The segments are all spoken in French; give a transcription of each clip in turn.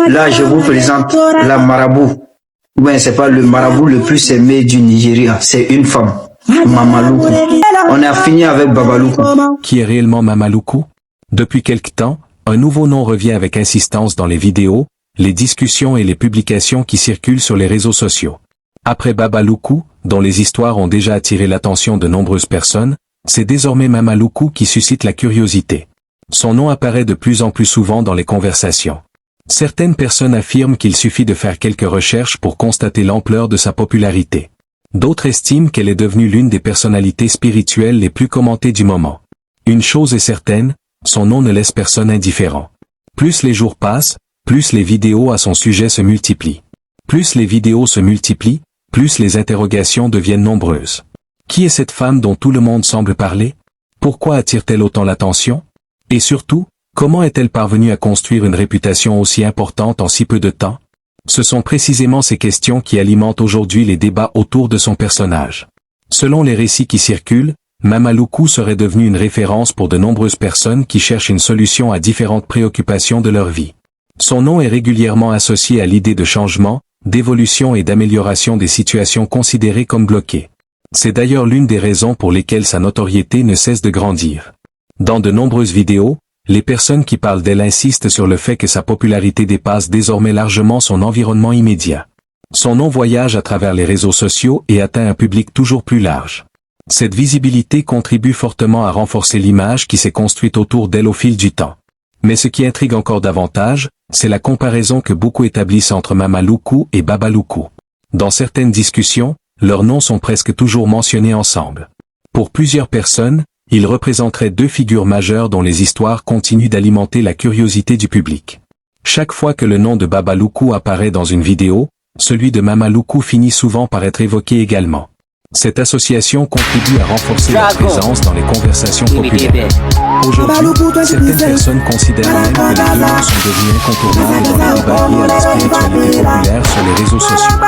Là, je vous présente la marabout. Ouais, c'est pas le marabout le plus aimé du Nigeria, c'est une femme. Mama Loukou. On a fini avec Baba Loukou. Qui est réellement Mama Loukou? Depuis quelque temps, un nouveau nom revient avec insistance dans les vidéos, les discussions et les publications qui circulent sur les réseaux sociaux. Après Baba Loukou, dont les histoires ont déjà attiré l'attention de nombreuses personnes, c'est désormais Mama Loukou qui suscite la curiosité. Son nom apparaît de plus en plus souvent dans les conversations. Certaines personnes affirment qu'il suffit de faire quelques recherches pour constater l'ampleur de sa popularité. D'autres estiment qu'elle est devenue l'une des personnalités spirituelles les plus commentées du moment. Une chose est certaine, son nom ne laisse personne indifférent. Plus les jours passent, plus les vidéos à son sujet se multiplient. Plus les vidéos se multiplient, plus les interrogations deviennent nombreuses. Qui est cette femme dont tout le monde semble parler? Pourquoi attire-t-elle autant l'attention? Et surtout, comment est-elle parvenue à construire une réputation aussi importante en si peu de temps? Ce sont précisément ces questions qui alimentent aujourd'hui les débats autour de son personnage. Selon les récits qui circulent, Mama Loukou serait devenue une référence pour de nombreuses personnes qui cherchent une solution à différentes préoccupations de leur vie. Son nom est régulièrement associé à l'idée de changement, d'évolution et d'amélioration des situations considérées comme bloquées. C'est d'ailleurs l'une des raisons pour lesquelles sa notoriété ne cesse de grandir. Dans de nombreuses vidéos, les personnes qui parlent d'elle insistent sur le fait que sa popularité dépasse désormais largement son environnement immédiat. Son nom voyage à travers les réseaux sociaux et atteint un public toujours plus large. Cette visibilité contribue fortement à renforcer l'image qui s'est construite autour d'elle au fil du temps. Mais ce qui intrigue encore davantage, c'est la comparaison que beaucoup établissent entre Mama Loukou et Baba Loukou. Dans certaines discussions, leurs noms sont presque toujours mentionnés ensemble. Pour plusieurs personnes, ils représenteraient deux figures majeures dont les histoires continuent d'alimenter la curiosité du public. Chaque fois que le nom de Baba Loukou apparaît dans une vidéo, celui de Mama Loukou finit souvent par être évoqué également. Cette association contribue à renforcer la présence dans les conversations populaires. Aujourd'hui, certaines personnes considèrent même que les deux noms sont devenus incontournables dans les débats liés à la spiritualité populaire sur les réseaux sociaux.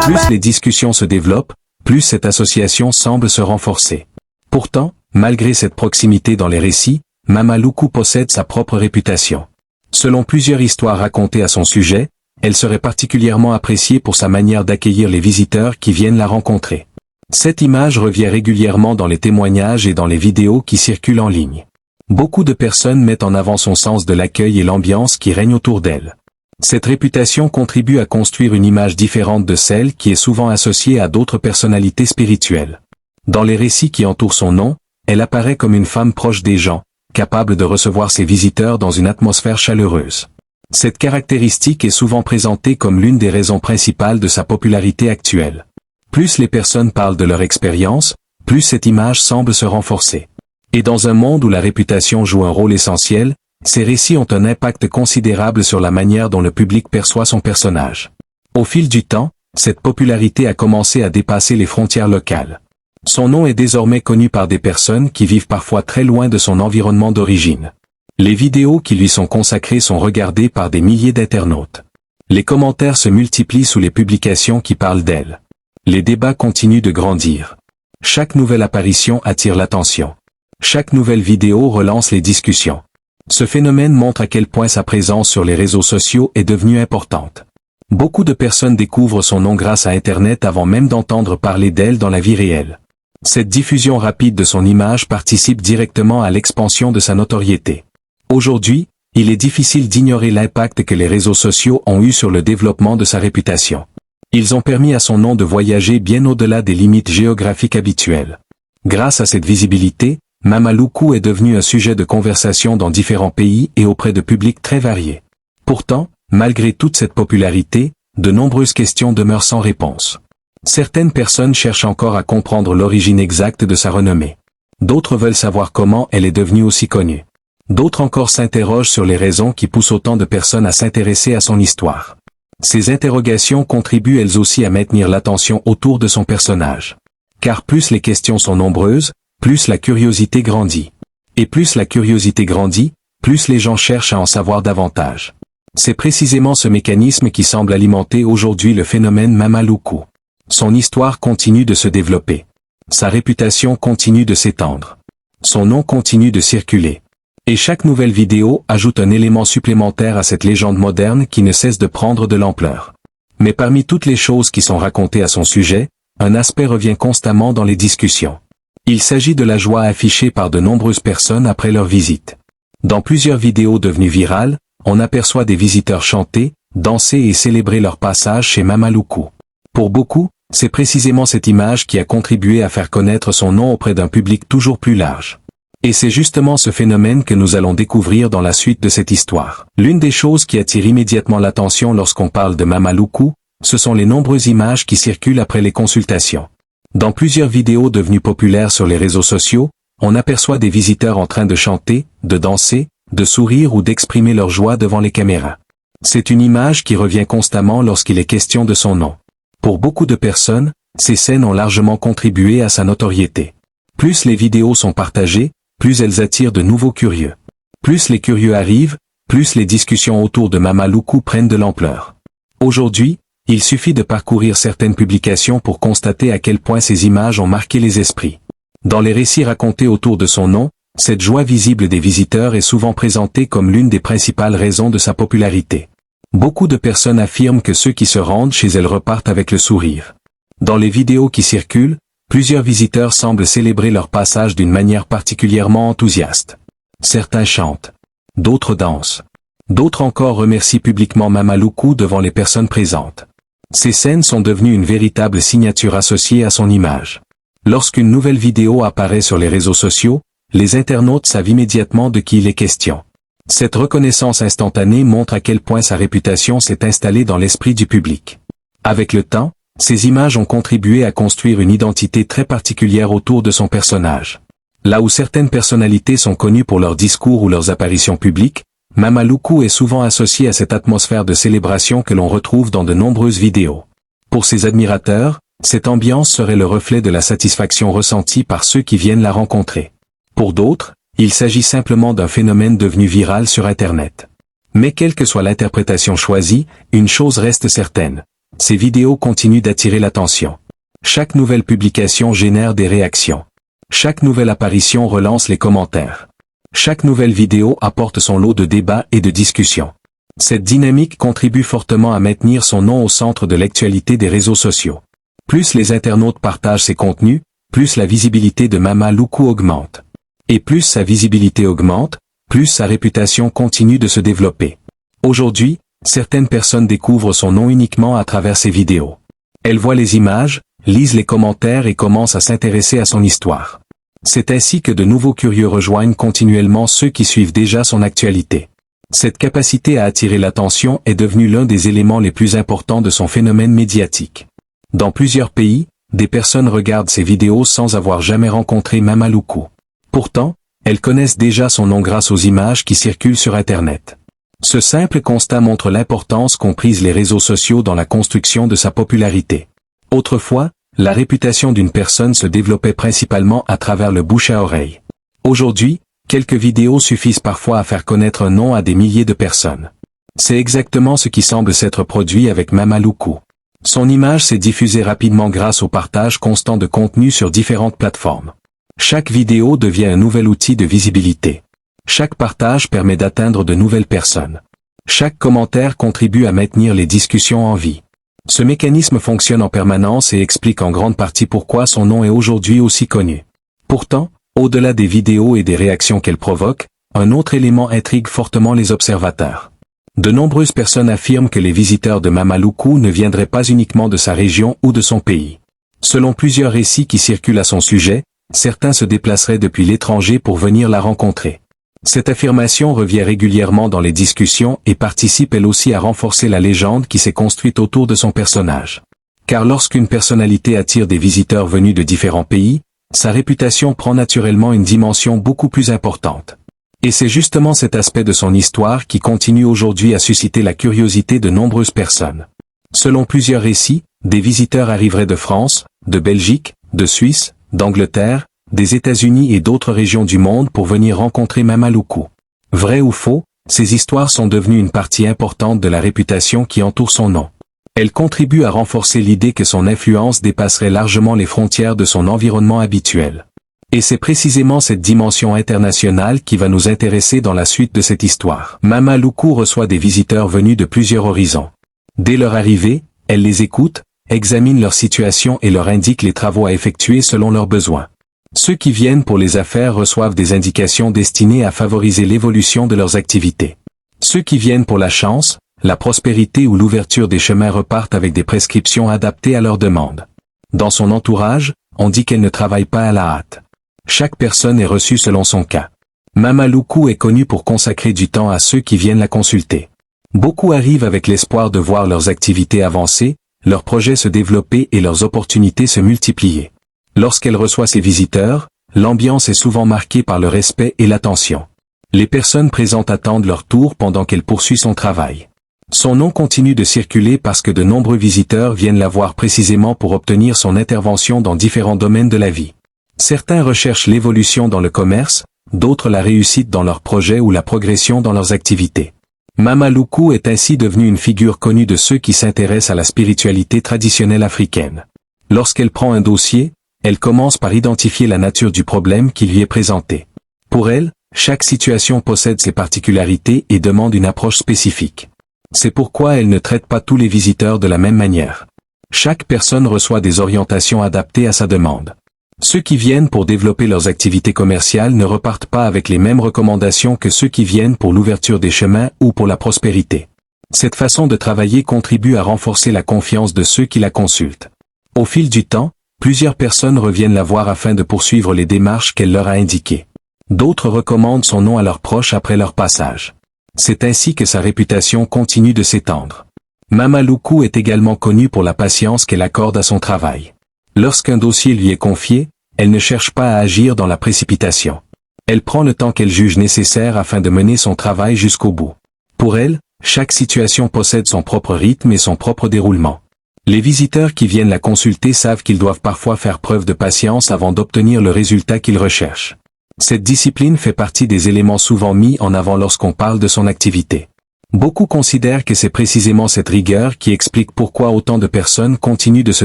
Plus les discussions se développent, plus cette association semble se renforcer. Pourtant, malgré cette proximité dans les récits, Mama Loukou possède sa propre réputation. Selon plusieurs histoires racontées à son sujet, elle serait particulièrement appréciée pour sa manière d'accueillir les visiteurs qui viennent la rencontrer. Cette image revient régulièrement dans les témoignages et dans les vidéos qui circulent en ligne. Beaucoup de personnes mettent en avant son sens de l'accueil et l'ambiance qui règne autour d'elle. Cette réputation contribue à construire une image différente de celle qui est souvent associée à d'autres personnalités spirituelles. Dans les récits qui entourent son nom, elle apparaît comme une femme proche des gens, capable de recevoir ses visiteurs dans une atmosphère chaleureuse. Cette caractéristique est souvent présentée comme l'une des raisons principales de sa popularité actuelle. Plus les personnes parlent de leur expérience, plus cette image semble se renforcer. Et dans un monde où la réputation joue un rôle essentiel, ces récits ont un impact considérable sur la manière dont le public perçoit son personnage. Au fil du temps, cette popularité a commencé à dépasser les frontières locales. Son nom est désormais connu par des personnes qui vivent parfois très loin de son environnement d'origine. Les vidéos qui lui sont consacrées sont regardées par des milliers d'internautes. Les commentaires se multiplient sous les publications qui parlent d'elle. Les débats continuent de grandir. Chaque nouvelle apparition attire l'attention. Chaque nouvelle vidéo relance les discussions. Ce phénomène montre à quel point sa présence sur les réseaux sociaux est devenue importante. Beaucoup de personnes découvrent son nom grâce à Internet avant même d'entendre parler d'elle dans la vie réelle. Cette diffusion rapide de son image participe directement à l'expansion de sa notoriété. Aujourd'hui, il est difficile d'ignorer l'impact que les réseaux sociaux ont eu sur le développement de sa réputation. Ils ont permis à son nom de voyager bien au-delà des limites géographiques habituelles. Grâce à cette visibilité, Mama Loukou est devenue un sujet de conversation dans différents pays et auprès de publics très variés. Pourtant, malgré toute cette popularité, de nombreuses questions demeurent sans réponse. Certaines personnes cherchent encore à comprendre l'origine exacte de sa renommée. D'autres veulent savoir comment elle est devenue aussi connue. D'autres encore s'interrogent sur les raisons qui poussent autant de personnes à s'intéresser à son histoire. Ces interrogations contribuent elles aussi à maintenir l'attention autour de son personnage. Car plus les questions sont nombreuses, plus la curiosité grandit. Et plus la curiosité grandit, plus les gens cherchent à en savoir davantage. C'est précisément ce mécanisme qui semble alimenter aujourd'hui le phénomène Mama Loukou. Son histoire continue de se développer. Sa réputation continue de s'étendre. Son nom continue de circuler. Et chaque nouvelle vidéo ajoute un élément supplémentaire à cette légende moderne qui ne cesse de prendre de l'ampleur. Mais parmi toutes les choses qui sont racontées à son sujet, un aspect revient constamment dans les discussions. Il s'agit de la joie affichée par de nombreuses personnes après leur visite. Dans plusieurs vidéos devenues virales, on aperçoit des visiteurs chanter, danser et célébrer leur passage chez Mamaloukou. Pour beaucoup, c'est précisément cette image qui a contribué à faire connaître son nom auprès d'un public toujours plus large. Et c'est justement ce phénomène que nous allons découvrir dans la suite de cette histoire. L'une des choses qui attire immédiatement l'attention lorsqu'on parle de Mamaloukou, ce sont les nombreuses images qui circulent après les consultations. Dans plusieurs vidéos devenues populaires sur les réseaux sociaux, on aperçoit des visiteurs en train de chanter, de danser, de sourire ou d'exprimer leur joie devant les caméras. C'est une image qui revient constamment lorsqu'il est question de son nom. Pour beaucoup de personnes, ces scènes ont largement contribué à sa notoriété. Plus les vidéos sont partagées, plus elles attirent de nouveaux curieux. Plus les curieux arrivent, plus les discussions autour de Mamaloukou prennent de l'ampleur. Aujourd'hui, il suffit de parcourir certaines publications pour constater à quel point ces images ont marqué les esprits. Dans les récits racontés autour de son nom, cette joie visible des visiteurs est souvent présentée comme l'une des principales raisons de sa popularité. Beaucoup de personnes affirment que ceux qui se rendent chez elles repartent avec le sourire. Dans les vidéos qui circulent, plusieurs visiteurs semblent célébrer leur passage d'une manière particulièrement enthousiaste. Certains chantent. D'autres dansent. D'autres encore remercient publiquement Mamaloukou devant les personnes présentes. Ces scènes sont devenues une véritable signature associée à son image. Lorsqu'une nouvelle vidéo apparaît sur les réseaux sociaux, les internautes savent immédiatement de qui il est question. Cette reconnaissance instantanée montre à quel point sa réputation s'est installée dans l'esprit du public. Avec le temps, ces images ont contribué à construire une identité très particulière autour de son personnage. Là où certaines personnalités sont connues pour leurs discours ou leurs apparitions publiques, Mamaloukou est souvent associé à cette atmosphère de célébration que l'on retrouve dans de nombreuses vidéos. Pour ses admirateurs, cette ambiance serait le reflet de la satisfaction ressentie par ceux qui viennent la rencontrer. Pour d'autres, il s'agit simplement d'un phénomène devenu viral sur Internet. Mais quelle que soit l'interprétation choisie, une chose reste certaine. Ces vidéos continuent d'attirer l'attention. Chaque nouvelle publication génère des réactions. Chaque nouvelle apparition relance les commentaires. Chaque nouvelle vidéo apporte son lot de débats et de discussions. Cette dynamique contribue fortement à maintenir son nom au centre de l'actualité des réseaux sociaux. Plus les internautes partagent ses contenus, plus la visibilité de Mamaloukou augmente. Et plus sa visibilité augmente, plus sa réputation continue de se développer. Aujourd'hui, certaines personnes découvrent son nom uniquement à travers ses vidéos. Elles voient les images, lisent les commentaires et commencent à s'intéresser à son histoire. C'est ainsi que de nouveaux curieux rejoignent continuellement ceux qui suivent déjà son actualité. Cette capacité à attirer l'attention est devenue l'un des éléments les plus importants de son phénomène médiatique. Dans plusieurs pays, des personnes regardent ses vidéos sans avoir jamais rencontré Mamaloukou. Pourtant, elles connaissent déjà son nom grâce aux images qui circulent sur Internet. Ce simple constat montre l'importance qu'ont prise les réseaux sociaux dans la construction de sa popularité. Autrefois, la réputation d'une personne se développait principalement à travers le bouche à oreille. Aujourd'hui, quelques vidéos suffisent parfois à faire connaître un nom à des milliers de personnes. C'est exactement ce qui semble s'être produit avec Mamaloukou. Son image s'est diffusée rapidement grâce au partage constant de contenu sur différentes plateformes. Chaque vidéo devient un nouvel outil de visibilité. Chaque partage permet d'atteindre de nouvelles personnes. Chaque commentaire contribue à maintenir les discussions en vie. Ce mécanisme fonctionne en permanence et explique en grande partie pourquoi son nom est aujourd'hui aussi connu. Pourtant, au-delà des vidéos et des réactions qu'elles provoquent, un autre élément intrigue fortement les observateurs. De nombreuses personnes affirment que les visiteurs de Mamaloukou ne viendraient pas uniquement de sa région ou de son pays. Selon plusieurs récits qui circulent à son sujet, certains se déplaceraient depuis l'étranger pour venir la rencontrer. Cette affirmation revient régulièrement dans les discussions et participe elle aussi à renforcer la légende qui s'est construite autour de son personnage. Car lorsqu'une personnalité attire des visiteurs venus de différents pays, sa réputation prend naturellement une dimension beaucoup plus importante. Et c'est justement cet aspect de son histoire qui continue aujourd'hui à susciter la curiosité de nombreuses personnes. Selon plusieurs récits, des visiteurs arriveraient de France, de Belgique, de Suisse, d'Angleterre, des États-Unis et d'autres régions du monde pour venir rencontrer Mamaloukou. Vrai ou faux, ces histoires sont devenues une partie importante de la réputation qui entoure son nom. Elles contribuent à renforcer l'idée que son influence dépasserait largement les frontières de son environnement habituel. Et c'est précisément cette dimension internationale qui va nous intéresser dans la suite de cette histoire. Mama Luku reçoit des visiteurs venus de plusieurs horizons. Dès leur arrivée, elle les écoute, examine leur situation et leur indique les travaux à effectuer selon leurs besoins. Ceux qui viennent pour les affaires reçoivent des indications destinées à favoriser l'évolution de leurs activités. Ceux qui viennent pour la chance, la prospérité ou l'ouverture des chemins repartent avec des prescriptions adaptées à leurs demandes. Dans son entourage, on dit qu'elle ne travaille pas à la hâte. Chaque personne est reçue selon son cas. Mama Luku est connue pour consacrer du temps à ceux qui viennent la consulter. Beaucoup arrivent avec l'espoir de voir leurs activités avancer, leurs projets se développer et leurs opportunités se multiplier. Lorsqu'elle reçoit ses visiteurs, l'ambiance est souvent marquée par le respect et l'attention. Les personnes présentes attendent leur tour pendant qu'elle poursuit son travail. Son nom continue de circuler parce que de nombreux visiteurs viennent la voir précisément pour obtenir son intervention dans différents domaines de la vie. Certains recherchent l'évolution dans le commerce, d'autres la réussite dans leurs projets ou la progression dans leurs activités. Mama Luku est ainsi devenue une figure connue de ceux qui s'intéressent à la spiritualité traditionnelle africaine. Lorsqu'elle prend un dossier, elle commence par identifier la nature du problème qui lui est présenté. Pour elle, chaque situation possède ses particularités et demande une approche spécifique. C'est pourquoi elle ne traite pas tous les visiteurs de la même manière. Chaque personne reçoit des orientations adaptées à sa demande. Ceux qui viennent pour développer leurs activités commerciales ne repartent pas avec les mêmes recommandations que ceux qui viennent pour l'ouverture des chemins ou pour la prospérité. Cette façon de travailler contribue à renforcer la confiance de ceux qui la consultent. Au fil du temps, plusieurs personnes reviennent la voir afin de poursuivre les démarches qu'elle leur a indiquées. D'autres recommandent son nom à leurs proches après leur passage. C'est ainsi que sa réputation continue de s'étendre. Mama Luku est également connue pour la patience qu'elle accorde à son travail. Lorsqu'un dossier lui est confié, elle ne cherche pas à agir dans la précipitation. Elle prend le temps qu'elle juge nécessaire afin de mener son travail jusqu'au bout. Pour elle, chaque situation possède son propre rythme et son propre déroulement. Les visiteurs qui viennent la consulter savent qu'ils doivent parfois faire preuve de patience avant d'obtenir le résultat qu'ils recherchent. Cette discipline fait partie des éléments souvent mis en avant lorsqu'on parle de son activité. Beaucoup considèrent que c'est précisément cette rigueur qui explique pourquoi autant de personnes continuent de se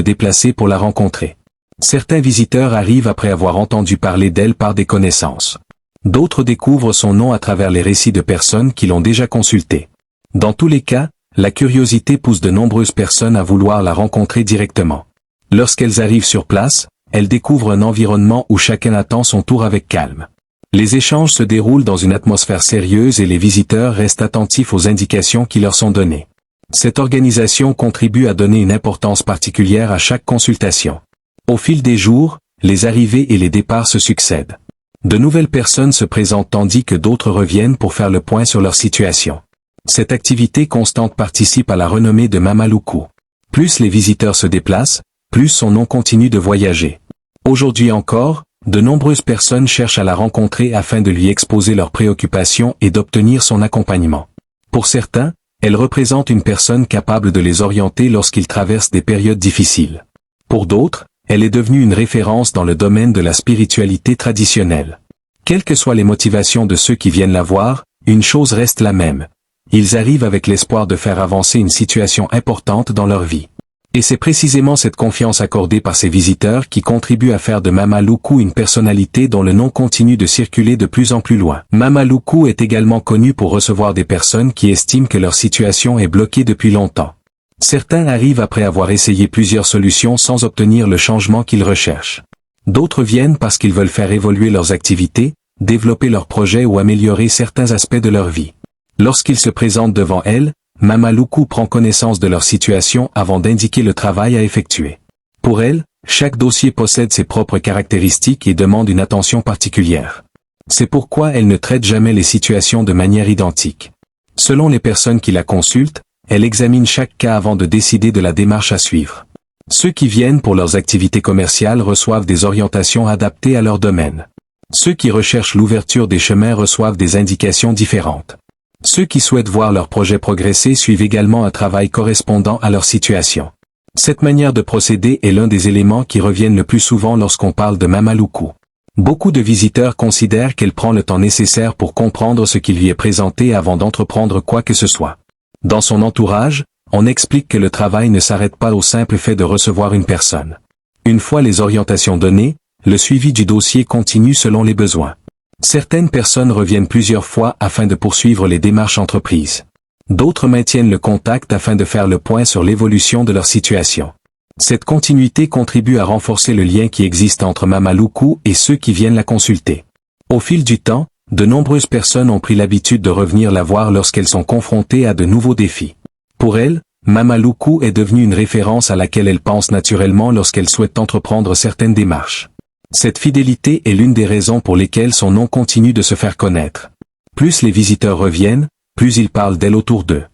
déplacer pour la rencontrer. Certains visiteurs arrivent après avoir entendu parler d'elle par des connaissances. D'autres découvrent son nom à travers les récits de personnes qui l'ont déjà consultée. Dans tous les cas, la curiosité pousse de nombreuses personnes à vouloir la rencontrer directement. Lorsqu'elles arrivent sur place, elles découvrent un environnement où chacun attend son tour avec calme. Les échanges se déroulent dans une atmosphère sérieuse et les visiteurs restent attentifs aux indications qui leur sont données. Cette organisation contribue à donner une importance particulière à chaque consultation. Au fil des jours, les arrivées et les départs se succèdent. De nouvelles personnes se présentent tandis que d'autres reviennent pour faire le point sur leur situation. Cette activité constante participe à la renommée de Mama Luku. Plus les visiteurs se déplacent, plus son nom continue de voyager. Aujourd'hui encore, de nombreuses personnes cherchent à la rencontrer afin de lui exposer leurs préoccupations et d'obtenir son accompagnement. Pour certains, elle représente une personne capable de les orienter lorsqu'ils traversent des périodes difficiles. Pour d'autres, elle est devenue une référence dans le domaine de la spiritualité traditionnelle. Quelles que soient les motivations de ceux qui viennent la voir, une chose reste la même. Ils arrivent avec l'espoir de faire avancer une situation importante dans leur vie. Et c'est précisément cette confiance accordée par ses visiteurs qui contribue à faire de Mama Luku une personnalité dont le nom continue de circuler de plus en plus loin. Mama Luku est également connue pour recevoir des personnes qui estiment que leur situation est bloquée depuis longtemps. Certains arrivent après avoir essayé plusieurs solutions sans obtenir le changement qu'ils recherchent. D'autres viennent parce qu'ils veulent faire évoluer leurs activités, développer leurs projets ou améliorer certains aspects de leur vie. Lorsqu'ils se présentent devant elles, Mama Luku prend connaissance de leur situation avant d'indiquer le travail à effectuer. Pour elle, chaque dossier possède ses propres caractéristiques et demande une attention particulière. C'est pourquoi elle ne traite jamais les situations de manière identique. Selon les personnes qui la consultent, elle examine chaque cas avant de décider de la démarche à suivre. Ceux qui viennent pour leurs activités commerciales reçoivent des orientations adaptées à leur domaine. Ceux qui recherchent l'ouverture des chemins reçoivent des indications différentes. Ceux qui souhaitent voir leur projet progresser suivent également un travail correspondant à leur situation. Cette manière de procéder est l'un des éléments qui reviennent le plus souvent lorsqu'on parle de Mama Luku. Beaucoup de visiteurs considèrent qu'elle prend le temps nécessaire pour comprendre ce qui lui est présenté avant d'entreprendre quoi que ce soit. Dans son entourage, on explique que le travail ne s'arrête pas au simple fait de recevoir une personne. Une fois les orientations données, le suivi du dossier continue selon les besoins. Certaines personnes reviennent plusieurs fois afin de poursuivre les démarches entreprises. D'autres maintiennent le contact afin de faire le point sur l'évolution de leur situation. Cette continuité contribue à renforcer le lien qui existe entre Mama Loukou et ceux qui viennent la consulter. Au fil du temps, de nombreuses personnes ont pris l'habitude de revenir la voir lorsqu'elles sont confrontées à de nouveaux défis. Pour elles, Mama Loukou est devenue une référence à laquelle elles pensent naturellement lorsqu'elles souhaitent entreprendre certaines démarches. Cette fidélité est l'une des raisons pour lesquelles son nom continue de se faire connaître. Plus les visiteurs reviennent, plus ils parlent d'elle autour d'eux.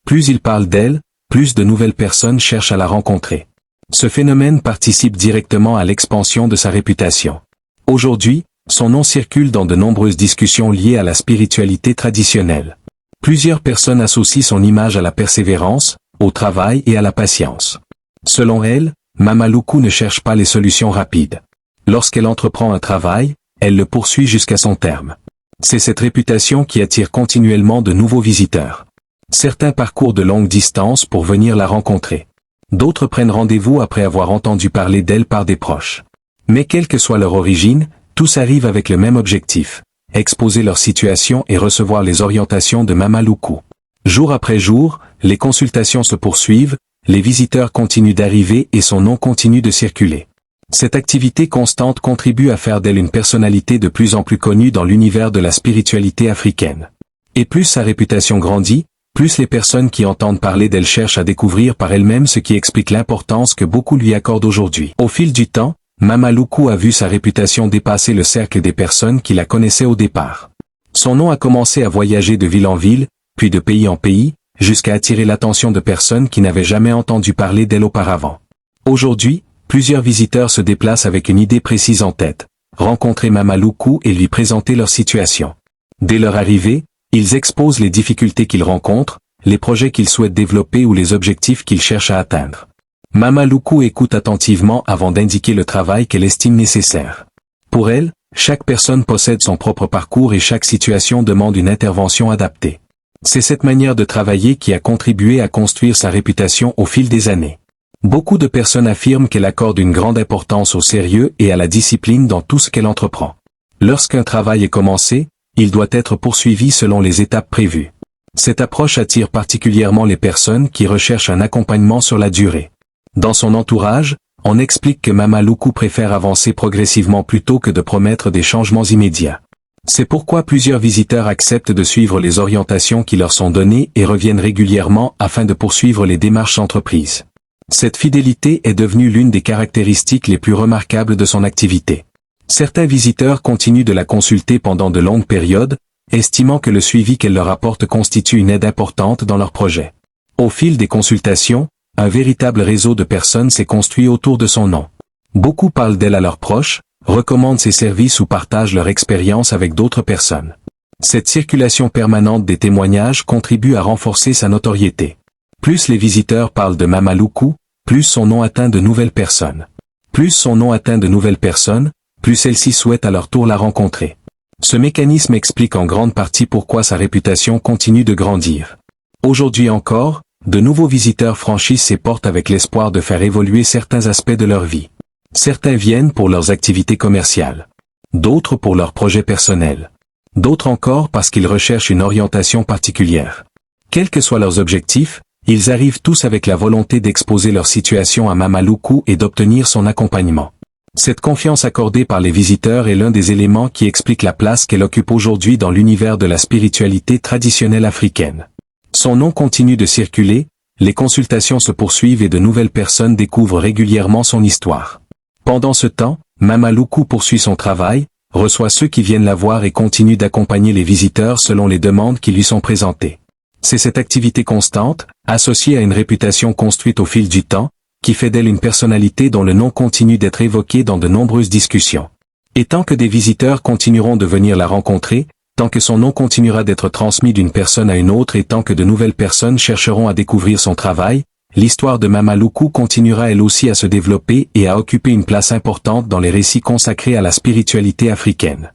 Plus ils parlent d'elle, plus de nouvelles personnes cherchent à la rencontrer. Ce phénomène participe directement à l'expansion de sa réputation. Aujourd'hui, son nom circule dans de nombreuses discussions liées à la spiritualité traditionnelle. Plusieurs personnes associent son image à la persévérance, au travail et à la patience. Selon elle, Mama Loukou ne cherche pas les solutions rapides. Lorsqu'elle entreprend un travail, elle le poursuit jusqu'à son terme. C'est cette réputation qui attire continuellement de nouveaux visiteurs. Certains parcourent de longues distances pour venir la rencontrer. D'autres prennent rendez-vous après avoir entendu parler d'elle par des proches. Mais quelle que soit leur origine, tous arrivent avec le même objectif, exposer leur situation et recevoir les orientations de Mama Loukou. Jour après jour, les consultations se poursuivent, les visiteurs continuent d'arriver et son nom continue de circuler. Cette activité constante contribue à faire d'elle une personnalité de plus en plus connue dans l'univers de la spiritualité africaine. Et plus sa réputation grandit, plus les personnes qui entendent parler d'elle cherchent à découvrir par elles-mêmes, ce qui explique l'importance que beaucoup lui accordent aujourd'hui. Au fil du temps, Mama Loukou a vu sa réputation dépasser le cercle des personnes qui la connaissaient au départ. Son nom a commencé à voyager de ville en ville, puis de pays en pays, jusqu'à attirer l'attention de personnes qui n'avaient jamais entendu parler d'elle auparavant. Aujourd'hui, plusieurs visiteurs se déplacent avec une idée précise en tête, rencontrer Mama Loukou et lui présenter leur situation. Dès leur arrivée, ils exposent les difficultés qu'ils rencontrent, les projets qu'ils souhaitent développer ou les objectifs qu'ils cherchent à atteindre. Mama Loukou écoute attentivement avant d'indiquer le travail qu'elle estime nécessaire. Pour elle, chaque personne possède son propre parcours et chaque situation demande une intervention adaptée. C'est cette manière de travailler qui a contribué à construire sa réputation au fil des années. Beaucoup de personnes affirment qu'elle accorde une grande importance au sérieux et à la discipline dans tout ce qu'elle entreprend. Lorsqu'un travail est commencé, il doit être poursuivi selon les étapes prévues. Cette approche attire particulièrement les personnes qui recherchent un accompagnement sur la durée. Dans son entourage, on explique que Mama Loukou préfère avancer progressivement plutôt que de promettre des changements immédiats. C'est pourquoi plusieurs visiteurs acceptent de suivre les orientations qui leur sont données et reviennent régulièrement afin de poursuivre les démarches entreprises. Cette fidélité est devenue l'une des caractéristiques les plus remarquables de son activité. Certains visiteurs continuent de la consulter pendant de longues périodes, estimant que le suivi qu'elle leur apporte constitue une aide importante dans leur projet. Au fil des consultations, un véritable réseau de personnes s'est construit autour de son nom. Beaucoup parlent d'elle à leurs proches, recommandent ses services ou partagent leur expérience avec d'autres personnes. Cette circulation permanente des témoignages contribue à renforcer sa notoriété. Plus les visiteurs parlent de Mama Loukou, plus son nom atteint de nouvelles personnes. Plus son nom atteint de nouvelles personnes, plus celles-ci souhaitent à leur tour la rencontrer. Ce mécanisme explique en grande partie pourquoi sa réputation continue de grandir. Aujourd'hui encore, de nouveaux visiteurs franchissent ces portes avec l'espoir de faire évoluer certains aspects de leur vie. Certains viennent pour leurs activités commerciales. D'autres pour leurs projets personnels. D'autres encore parce qu'ils recherchent une orientation particulière. Quels que soient leurs objectifs, ils arrivent tous avec la volonté d'exposer leur situation à Mama Loukou et d'obtenir son accompagnement. Cette confiance accordée par les visiteurs est l'un des éléments qui explique la place qu'elle occupe aujourd'hui dans l'univers de la spiritualité traditionnelle africaine. Son nom continue de circuler, les consultations se poursuivent et de nouvelles personnes découvrent régulièrement son histoire. Pendant ce temps, Mama Loukou poursuit son travail, reçoit ceux qui viennent la voir et continue d'accompagner les visiteurs selon les demandes qui lui sont présentées. C'est cette activité constante, associée à une réputation construite au fil du temps, qui fait d'elle une personnalité dont le nom continue d'être évoqué dans de nombreuses discussions. Et tant que des visiteurs continueront de venir la rencontrer, tant que son nom continuera d'être transmis d'une personne à une autre et tant que de nouvelles personnes chercheront à découvrir son travail, l'histoire de Mama Loukou continuera elle aussi à se développer et à occuper une place importante dans les récits consacrés à la spiritualité africaine.